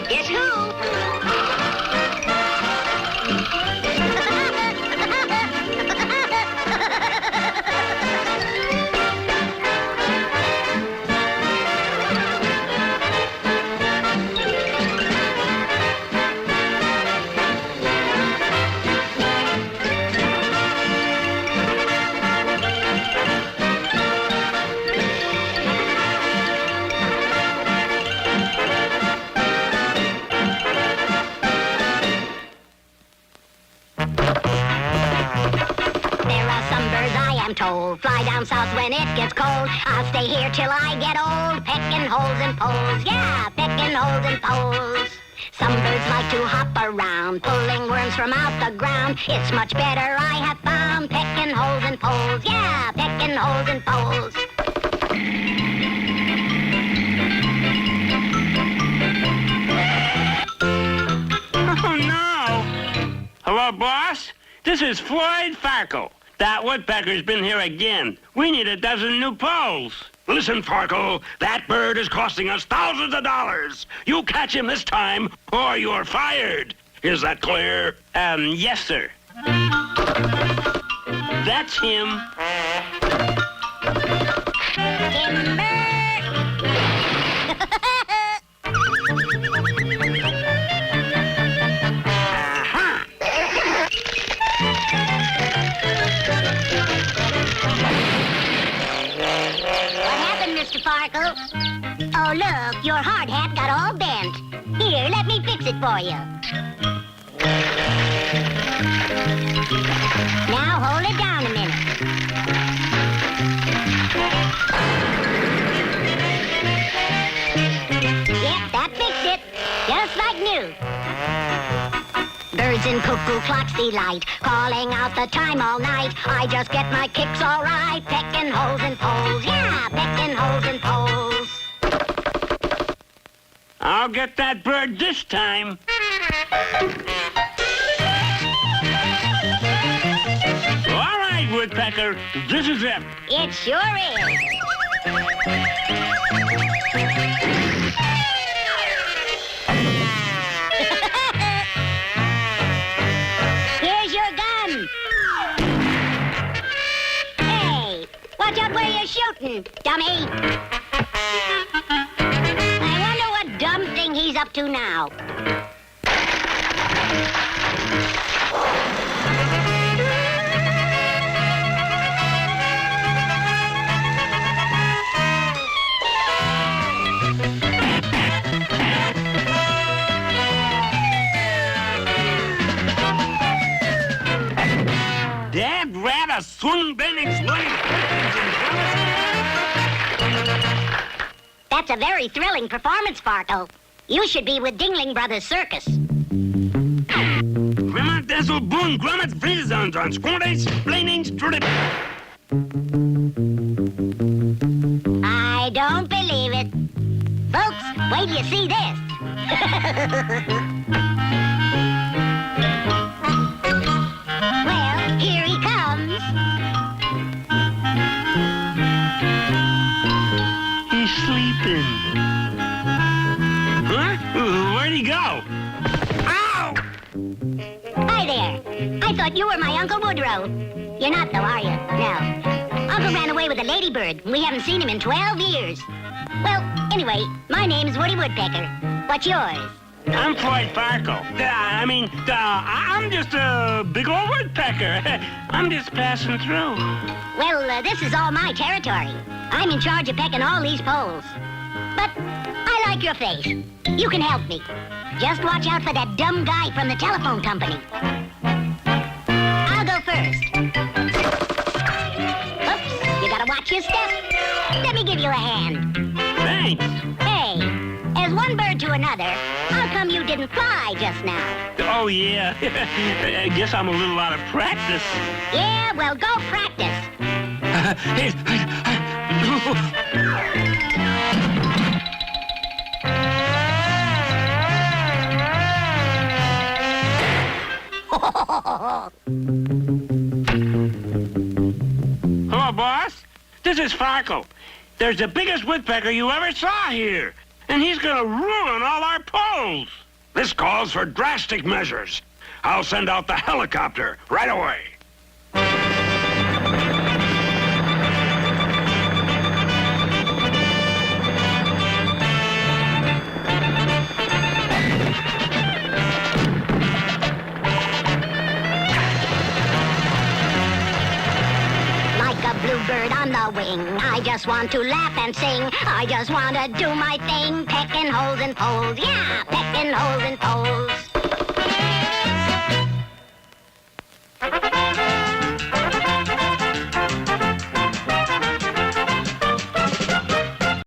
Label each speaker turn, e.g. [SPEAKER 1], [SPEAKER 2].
[SPEAKER 1] Guess who? Told. Fly down south when it gets cold. I'll stay here till I get old. Pecking holes in poles. Yeah, pecking holes in poles. Some birds like to hop around, pulling worms from out the ground. It's much better, I have found. Pecking holes in poles. Yeah, pecking holes in poles.
[SPEAKER 2] Oh, no. Hello, boss? This is Floyd Farkle. That woodpecker's been here again. We need a dozen new poles.
[SPEAKER 3] Listen, Farkle, that bird is costing us thousands of dollars. You catch him this time, or you're fired. Is that clear?
[SPEAKER 2] Yes, sir. That's him.
[SPEAKER 1] Timber! Mr. Farkle. Oh, look, your hard hat got all bent. Here, let me fix it for you. Now hold it down a minute. Yep, that fixed it. Just like new. Birds in cuckoo clocks delight, calling out the time all night. I just get my kicks all right, pecking holes in poles. Yeah, pecking holes in poles.
[SPEAKER 2] I'll get that bird this time. All right, Woodpecker, this is it.
[SPEAKER 1] It sure is. Watch out where you're shooting, dummy. I wonder what dumb thing he's up to now.
[SPEAKER 2] Dad rat a swing Bennett's
[SPEAKER 1] That's a very thrilling performance, Farkle. You should be with Dingling Brothers Circus.
[SPEAKER 2] Grummet Dazzle Boon Grummet Frizzons on Squares Planings Strip.
[SPEAKER 1] I don't believe it. Folks, wait till you see this. Well, here he comes.
[SPEAKER 2] He's sleeping. Huh? Where'd he go? Ow!
[SPEAKER 1] Hi there. I thought you were my Uncle Woodrow. You're not, though, are you? No. Uncle ran away with a ladybird. We haven't seen him in 12 years. Well, anyway, my name's Woody Woodpecker. What's yours?
[SPEAKER 2] I'm Floyd Farkle. I'm just a big old woodpecker. I'm just passing through.
[SPEAKER 1] Well, this is all my territory. I'm in charge of pecking all these poles. But I like your face. You can help me. Just watch out for that dumb guy from the telephone company. I'll go first. Oops, you gotta watch your step. Let me give you a hand.
[SPEAKER 2] Thanks.
[SPEAKER 1] Hey, as one bird to another, how come you didn't fly just now?
[SPEAKER 2] Oh, yeah. I guess I'm a little out of practice.
[SPEAKER 1] Yeah, well, go practice.
[SPEAKER 2] boss. This is Farkle. There's the biggest woodpecker you ever saw here, and he's gonna ruin all our poles.
[SPEAKER 3] This calls for drastic measures. I'll send out the helicopter right away.
[SPEAKER 1] Bluebird on the wing. I just want to laugh and sing. I just want to do my thing. Pecking holes in poles. Yeah, pecking holes in poles.